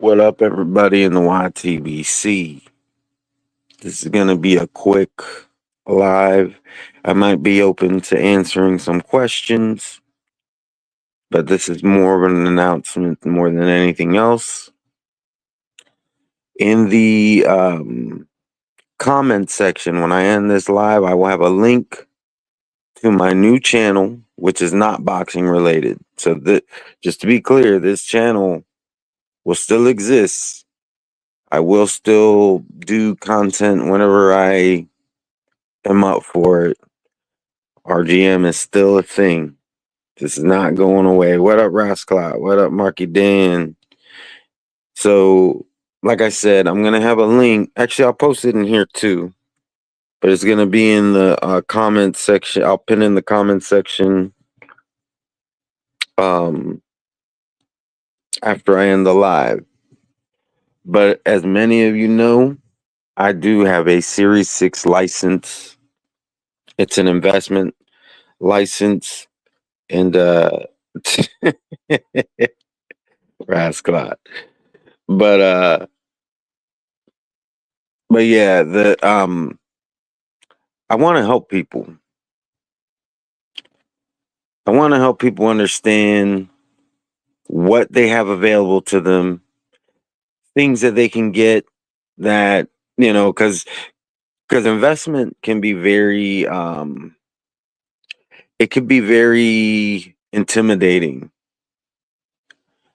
What up, everybody in the YTBC? This is going to be a quick live. I might be open to answering some questions, but this is more of an announcement more than anything else. In the comment section, when I end this live, I will have a link to my new channel, which is not boxing related. So, just to be clear, this channel will still exist. I will still do content whenever I am up for it. RGM is still a thing. This is not going away. What up, Rasclot? What up, Marky Dan? So, like I said, I'm going to have a link. Actually, I'll post it in here too. But it's going to be in the comment section. I'll pin in the comment section after I end the live. But as many of you know, I do have a Series 6 license. It's an investment license. And Rasclot. But yeah, I want to help people. I want to help people understand what they have available to them, things that they can get that, because investment can be very it could be very intimidating.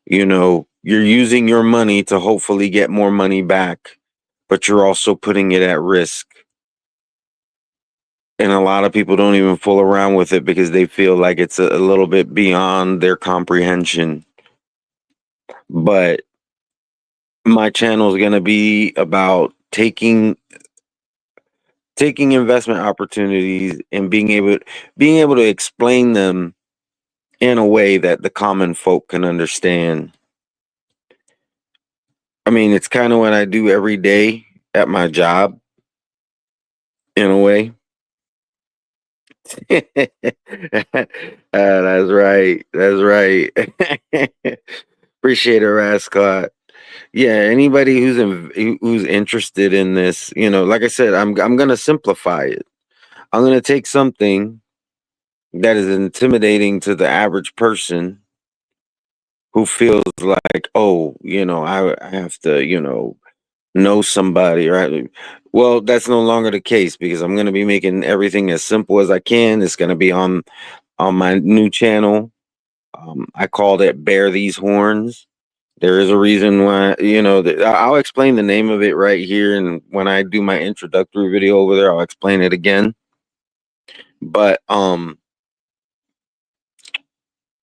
You're using your money to hopefully get more money back, but you're also putting it at risk. And a lot of people don't even fool around with it because they feel like it's a little bit beyond their comprehension. But my channel is going to be about taking investment opportunities and being able to explain them in a way that the common folk can understand. I mean, it's kind of what I do every day at my job, in a way. That's right. That's right. Appreciate it, Rasclot. Yeah, anybody who's interested in this, like I said, I'm gonna simplify it. I'm gonna take something that is intimidating to the average person who feels like, oh, I have to, know somebody, right? Well, that's no longer the case because I'm gonna be making everything as simple as I can. It's gonna be on my new channel. I called it Bear These Horns. There is a reason why, I'll explain the name of it right here. And when I do my introductory video over there, I'll explain it again. But in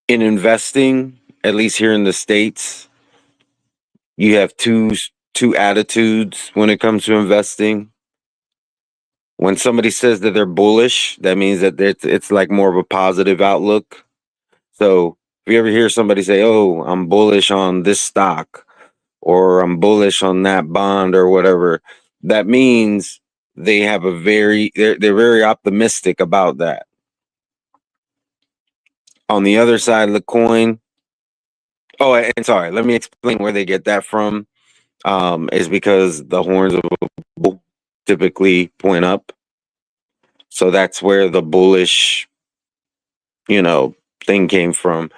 investing, at least here in the States, you have two attitudes when it comes to investing. When somebody says that they're bullish, that means that it's like more of a positive outlook. So if you ever hear somebody say, "Oh, I'm bullish on this stock," or "I'm bullish on that bond," or whatever, that means they have they're very optimistic about that. On the other side of the coin, oh, and sorry, let me explain where they get that from. Is because the horns of a bull typically point up, so that's where the bullish, thing came from.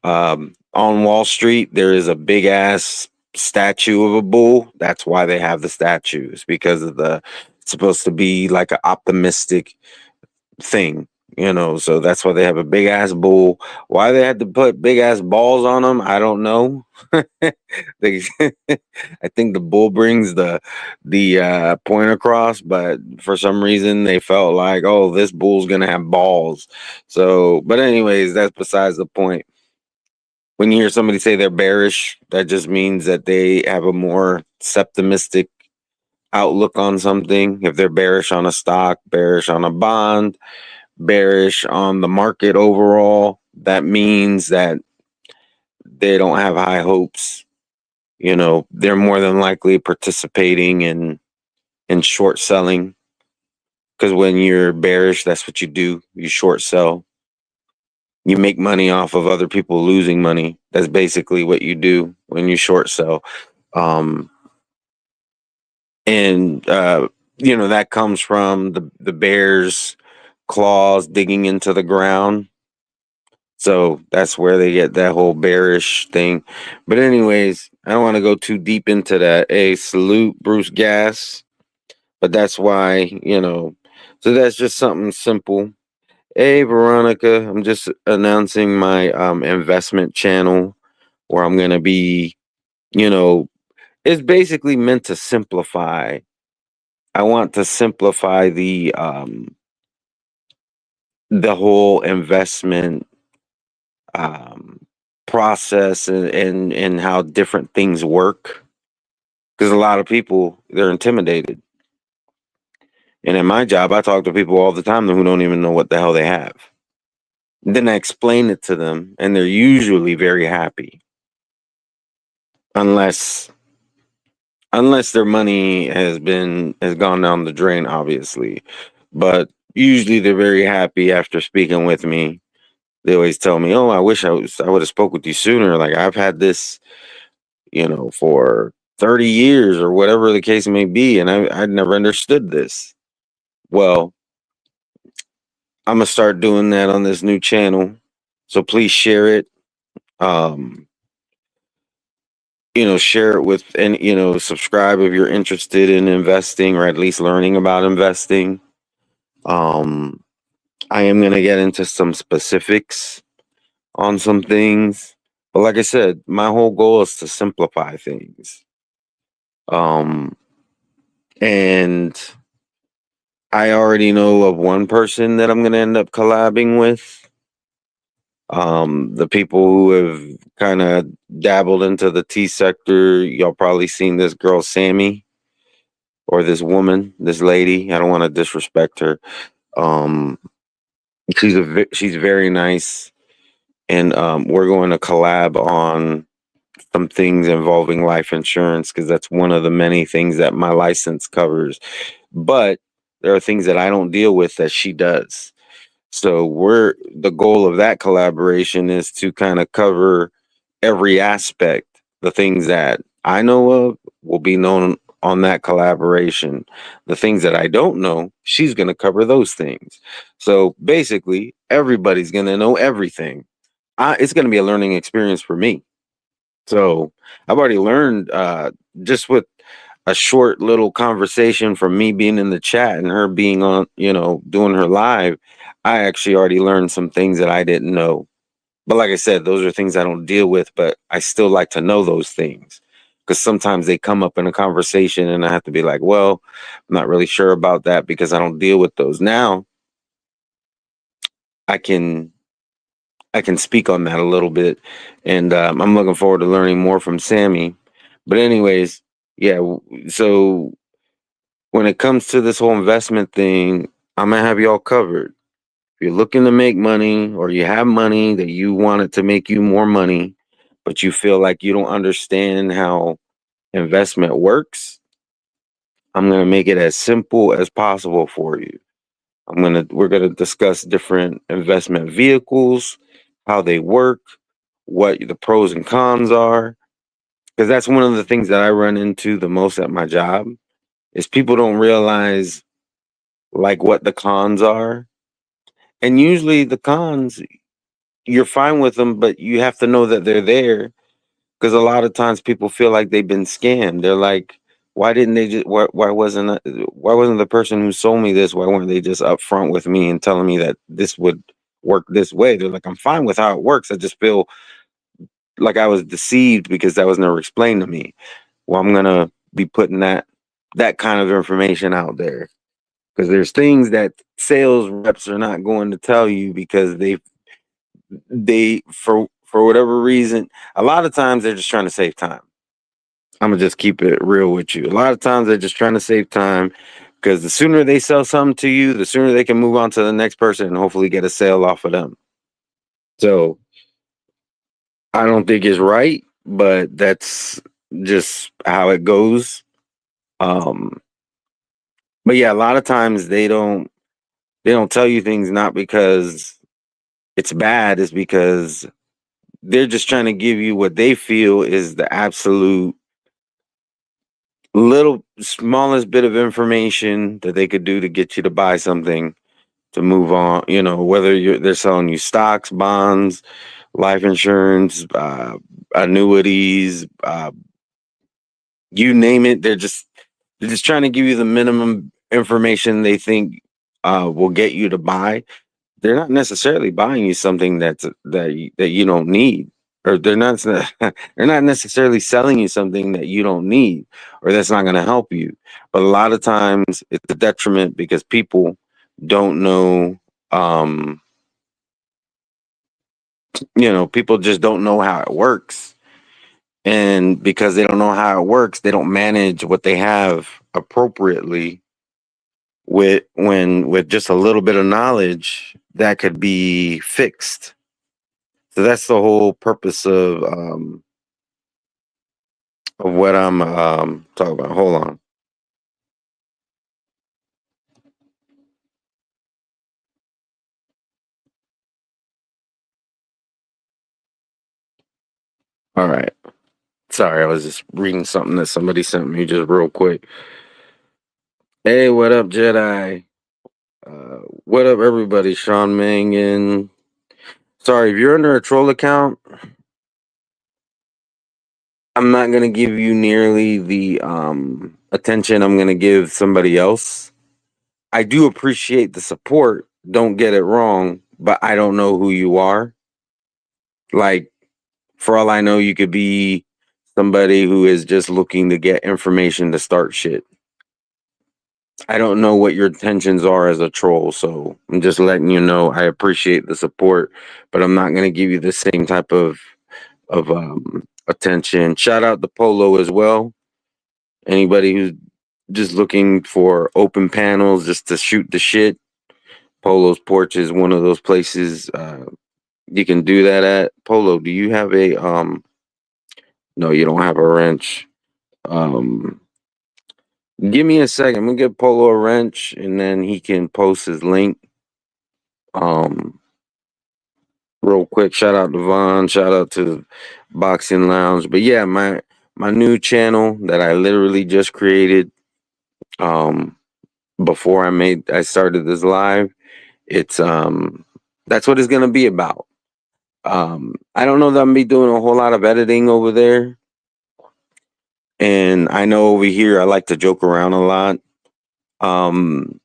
On Wall Street, there is a big ass statue of a bull. That's why they have the statues, because of it's supposed to be like an optimistic thing, so that's why they have a big ass bull. Why they had to put big ass balls on them, I don't know. they, I think the bull brings the point across, but for some reason they felt like, oh, this bull's gonna have balls. So, but anyways, that's besides the point. When you hear somebody say they're bearish, that just means that they have a more pessimistic outlook on something. If they're bearish on a stock, bearish on a bond, bearish on the market overall, that means that they don't have high hopes. They're more than likely participating in short selling, because when you're bearish, that's what you do. You short sell. You make money off of other people losing money. That's basically what you do when you short sell. Um, and that comes from the bear's claws digging into the ground. So that's where they get that whole bearish thing. But anyways, I don't want to go too deep into that. A salute Bruce Gas, but that's why, so that's just something simple. Hey Veronica, I'm just announcing my investment channel where I'm gonna be, you know, it's basically meant to simplify. I want to simplify the whole investment um process and how different things work. Because a lot of people they're intimidated. And in my job I talk to people all the time who don't even know what the hell they have. Then I explain it to them and they're usually very happy. Unless their money has gone down the drain, obviously. But usually they're very happy after speaking with me. They always tell me, "Oh, I wish I would have spoke with you sooner. Like I've had this, for 30 years or whatever the case may be, and I'd never understood this." Well, I'm gonna start doing that on this new channel. So please share it. Um, share it with and subscribe if you're interested in investing or at least learning about investing. Um, I am going to get into some specifics on some things. But like I said, my whole goal is to simplify things. Um, and I already know of one person that I'm going to end up collabing with. The people who have kind of dabbled into the tea sector, y'all probably seen this girl, Sammy, or this woman, this lady. I don't want to disrespect her. Um, she's very nice, and we're going to collab on some things involving life insurance because that's one of the many things that my license covers. But there are things that I don't deal with that she does. So the goal of that collaboration is to kind of cover every aspect. The things that I know of will be known on that collaboration. The things that I don't know, she's going to cover those things. So basically, everybody's going to know everything. It's going to be a learning experience for me. So I've already learned just with a short little conversation from me being in the chat and her being on, doing her live. I actually already learned some things that I didn't know. But like I said, those are things I don't deal with, but I still like to know those things because sometimes they come up in a conversation and I have to be like, well, I'm not really sure about that because I don't deal with those. Now I can speak on that a little bit, and I'm looking forward to learning more from Sammy. But anyways, yeah. So when it comes to this whole investment thing, I'm gonna have y'all covered. If you're looking to make money, or you have money that you want it to make you more money, but you feel like you don't understand how investment works, I'm gonna make it as simple as possible for you. We're gonna discuss different investment vehicles, how they work, what the pros and cons are, because that's one of the things that I run into the most at my job is people don't realize like what the cons are. And usually the cons, you're fine with them, but you have to know that they're there because a lot of times people feel like they've been scammed. They're like, why didn't they just why wasn't the person who sold me this, why weren't they just upfront with me and telling me that this would work this way? They're like, I'm fine with how it works. I just feel like I was deceived because that was never explained to me. Well, I'm gonna be putting that kind of information out there because there's things that sales reps are not going to tell you because they for whatever reason, a lot of times they're just trying to save time. I'm gonna just keep it real with you. A lot of times they're just trying to save time because the sooner they sell something to you, the sooner they can move on to the next person and hopefully get a sale off of them. So I don't think it's right, but that's just how it goes. Um, but yeah, a lot of times they don't tell you things not because it's bad, it's because they're just trying to give you what they feel is the absolute little smallest bit of information that they could do to get you to buy something to move on. You know, whether they're selling you stocks, bonds, life insurance, annuities, you name it. They're just trying to give you the minimum information they think will get you to buy. They're not necessarily buying you something that you don't need, or they're not necessarily selling you something that you don't need, or that's not going to help you. But a lot of times it's a detriment because people don't know. Um, people just don't know how it works, and because they don't know how it works, they don't manage what they have appropriately. With just a little bit of knowledge, that could be fixed. So that's the whole purpose of what I'm talking about. Hold on. All right. Sorry, I was just reading something that somebody sent me just real quick. Hey, what up, Jedi? What up, everybody? Sean Mangan. Sorry, if you're under a troll account, I'm not gonna give you nearly the attention I'm gonna give somebody else. I do appreciate the support. Don't get it wrong, but I don't know who you are. Like, for all I know, you could be somebody who is just looking to get information to start shit. I don't know what your intentions are as a troll, so I'm just letting you know I appreciate the support, but I'm not going to give you the same type of attention. Shout out to Polo as well. Anybody who's just looking for open panels just to shoot the shit, Polo's porch is one of those places you can do that at. Polo, do you have a no, you don't have a wrench. Um Give me a second. I'm gonna give Polo a wrench and then he can post his link. Um Real quick. Shout out to Vaughn, shout out to Boxing Lounge. But yeah, my new channel that I literally just created um before I started this live, it's that's what it's gonna be about. I don't know that I'm gonna be doing a whole lot of editing over there. And I know over here I like to joke around a lot. Um,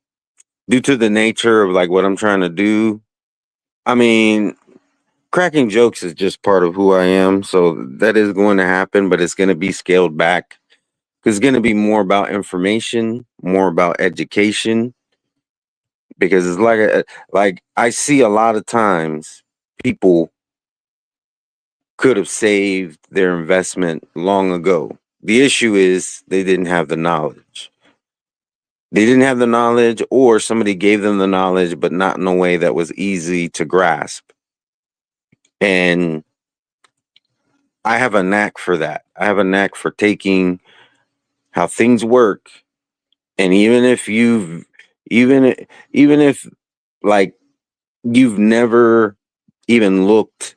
Due to the nature of like what I'm trying to do. I mean, cracking jokes is just part of who I am, so that is going to happen, but it's going to be scaled back. It's going to be more about information, more about education, because it's like I see a lot of times people could have saved their investment long ago. The issue is they didn't have the knowledge. They didn't have the knowledge, or somebody gave them the knowledge, but not in a way that was easy to grasp. And I have a knack for that. I have a knack for taking how things work, and even even if like you've never even looked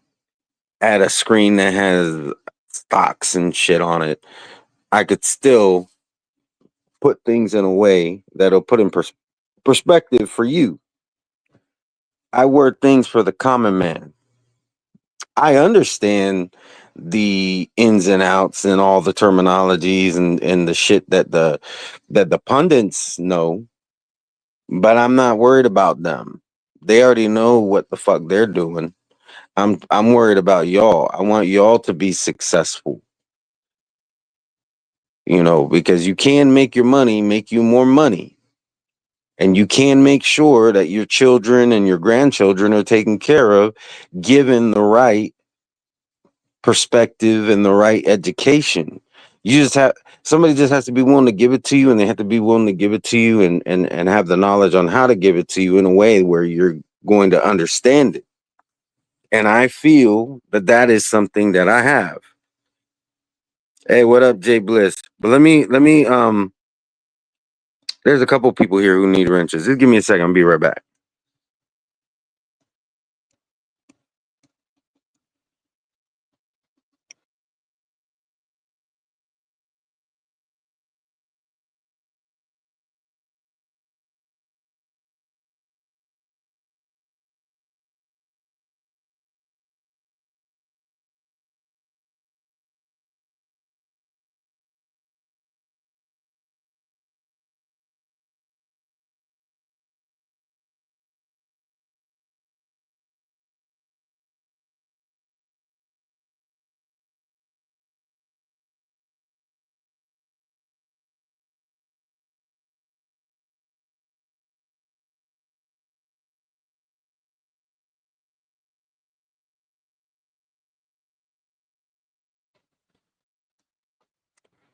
at a screen that has stocks and shit on it, I could still put things in a way that'll put in perspective for you. I word things for the common man. I understand the ins and outs and all the terminologies and the shit that the pundits know, but I'm not worried about them. They already know what the fuck they're doing. I'm worried about y'all. I want y'all to be successful, because you can make your money make you more money. And you can make sure that your children and your grandchildren are taken care of, given the right perspective and the right education. You just have Somebody just has to be willing to give it to you, and they have to be willing to give it to you and have the knowledge on how to give it to you in a way where you're going to understand it. And I feel that that is something that I have. Hey, what up, Jay Bliss? But let me there's a couple people here who need wrenches. Just give me a second, I'll be right back.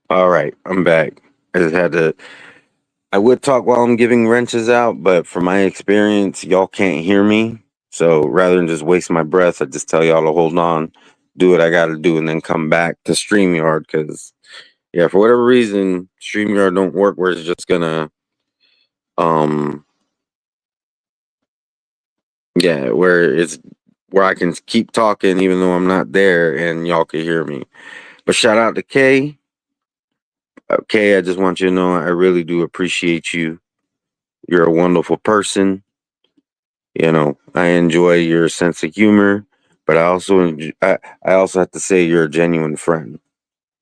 All right, I'm back. I just had to. I would talk while I'm giving wrenches out, but from my experience, y'all can't hear me. So rather than just waste my breath, I just tell y'all to hold on, do what I got to do, and then come back to StreamYard. Because yeah, for whatever reason, StreamYard don't work where it's just gonna um yeah, where I can keep talking even though I'm not there and y'all can hear me. But shout out to Kay. Kay, I just want you to know I really do appreciate you. You're a wonderful person. You know, I enjoy your sense of humor, but I also have to say you're a genuine friend.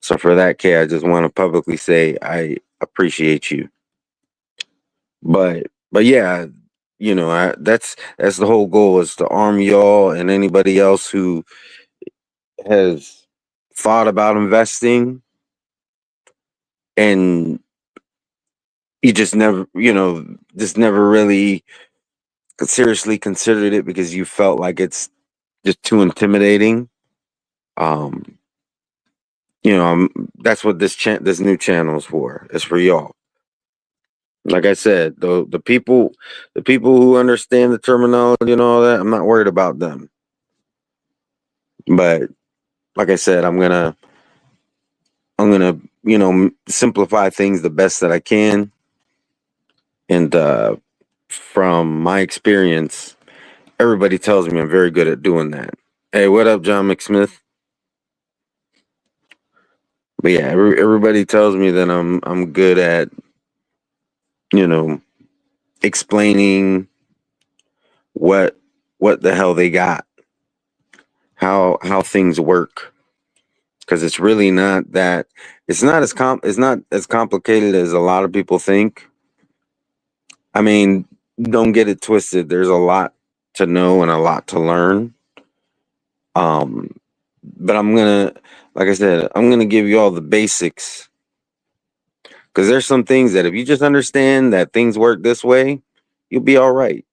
So for that, Kay, I just want to publicly say I appreciate you. But yeah, that's the whole goal is to arm y'all and anybody else who has thought about investing and you just never, just never really seriously considered it because you felt like it's just too intimidating. Um, that's what this new channel is for. It's for y'all. Like I said, the people who understand the terminology and all that, I'm not worried about them. But like I said, I'm gonna simplify things the best that I can, and from my experience, everybody tells me I'm very good at doing that. Hey, what up, John McSmith? But yeah, everybody tells me that I'm good at you know explaining what what the hell they got, how things work, because it's really not that. It's not as complicated as a lot of people think. I mean, don't get it twisted. There's a lot to know and a lot to learn. Um, but like I said, I'm gonna give you all the basics because there's some things that if you just understand that things work this way, you'll be all right.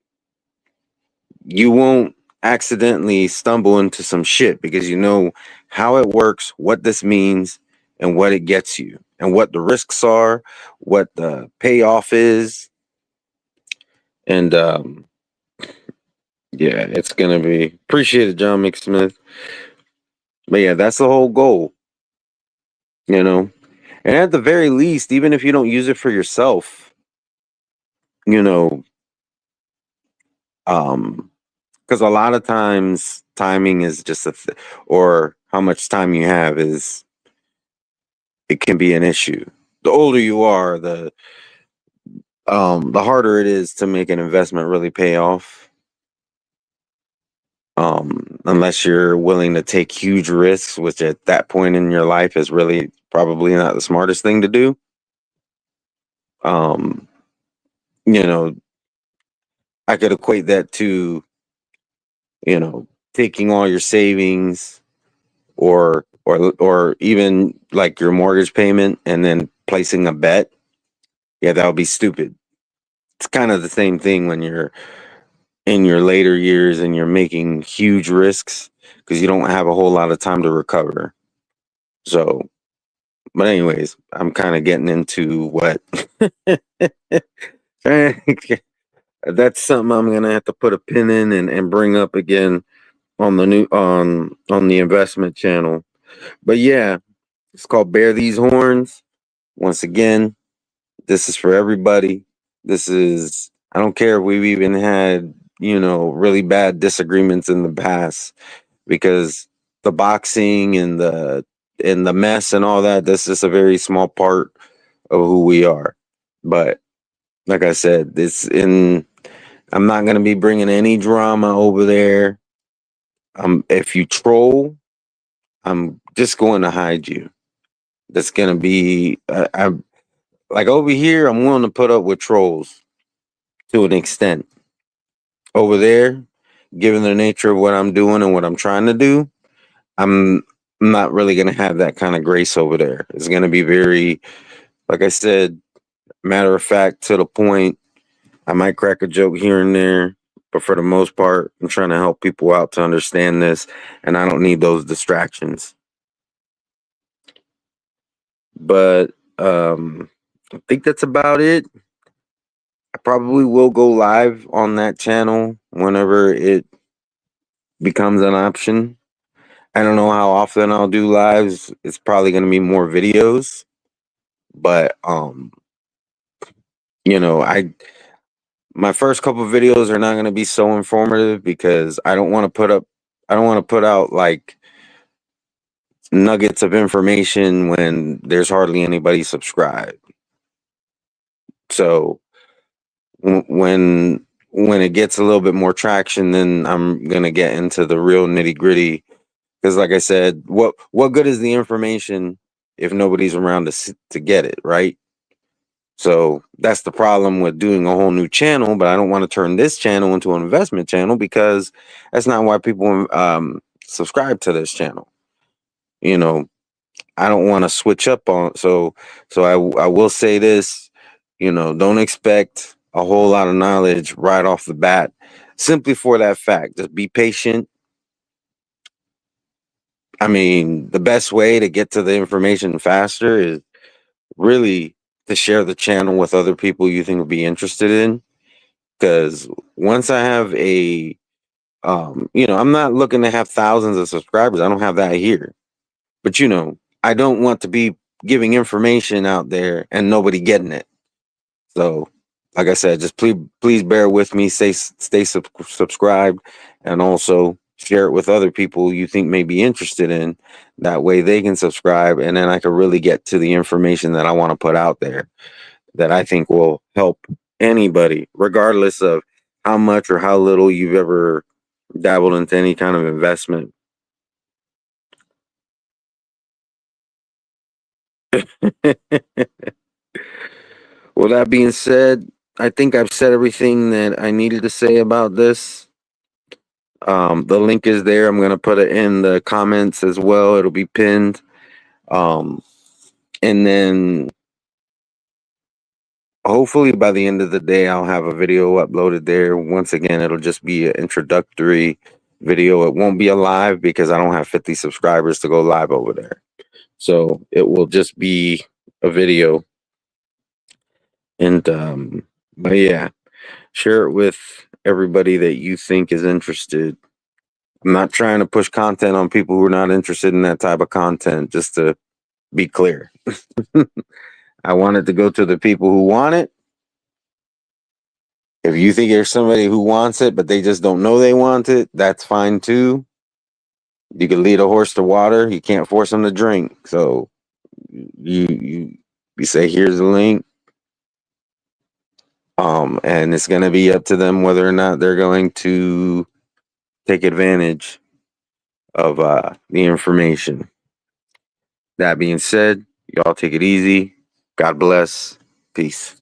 You won't accidentally stumble into some shit because you know how it works, what this means, and what it gets you, and what the risks are, what the payoff is, and yeah, it's gonna be appreciated, John McSmith. But yeah, that's the whole goal, you know. And at the very least, even if you don't use it for yourself, you know, um, because a lot of times timing is just or how much time you have is it can be an issue. The older you are, the harder it is to make an investment really pay off. Unless you're willing to take huge risks, which at that point in your life is really probably not the smartest thing to do. Um, you know, I could equate that to, taking all your savings or even like your mortgage payment and then placing a bet. Yeah, that would be stupid. It's kind of the same thing when you're in your later years and you're making huge risks because you don't have a whole lot of time to recover. So, but anyways, I'm kind of getting into what that's something I'm gonna have to put a pin in and bring up again on the new on the investment channel. But yeah, it's called Bear These Horns. Once again, this is for everybody. This is I don't care if we've even had, really bad disagreements in the past because the boxing and the mess and all that, that's just a very small part of who we are. But like I said, I'm not going to be bringing any drama over there. If you troll, I'm just going to hide you. That's going to be, I like over here, I'm willing to put up with trolls to an extent. Over there, given the nature of what I'm doing and what I'm trying to do, I'm not really going to have that kind of grace over there. It's going to be very, like I said, matter of fact, to the point. I might crack a joke here and there, but for the most part, I'm trying to help people out to understand this, and I don't need those distractions. But I think that's about it. I probably will go live on that channel whenever it becomes an option. I don't know how often I'll do lives. It's probably going to be more videos, but I my first couple of videos are not going to be so informative because I don't want to put out like nuggets of information when there's hardly anybody subscribed. So when it gets a little bit more traction, then I'm going to get into the real nitty-gritty. Because like I said, what good is the information if nobody's around to get it, right? So that's the problem with doing a whole new channel. But I don't want to turn this channel into an investment channel because that's not why people subscribe to this channel. You know, I don't want to switch up on. So I will say this. Don't expect a whole lot of knowledge right off the bat. Simply for that fact, just be patient. I mean, the best way to get to the information faster is really to share the channel with other people you think will be interested in. Because once I have I'm not looking to have thousands of subscribers. I don't have that here. But I don't want to be giving information out there and nobody getting it. So, like I said, just please bear with me. Stay subscribed, and also share it with other people you think may be interested in. That way, they can subscribe, and then I can really get to the information that I want to put out there that I think will help anybody, regardless of how much or how little you've ever dabbled into any kind of investment. Well, that being said, I think I've said everything that I needed to say about this. The link is there. I'm going to put it in the comments as well. It'll be pinned. Um, and then hopefully by the end of the day, I'll have a video uploaded there. Once again, it'll just be an introductory video. It won't be a live because I don't have 50 subscribers to go live over there. So it will just be a video. And, but yeah, share it with everybody that you think is interested. I'm not trying to push content on people who are not interested in that type of content, just to be clear. I want it to go to the people who want it. If you think there's somebody who wants it, but they just don't know they want it, that's fine too. You can lead a horse to water. You can't force them to drink. So you say, here's the link. And it's going to be up to them whether or not they're going to take advantage of the information. That being said, y'all take it easy. God bless. Peace.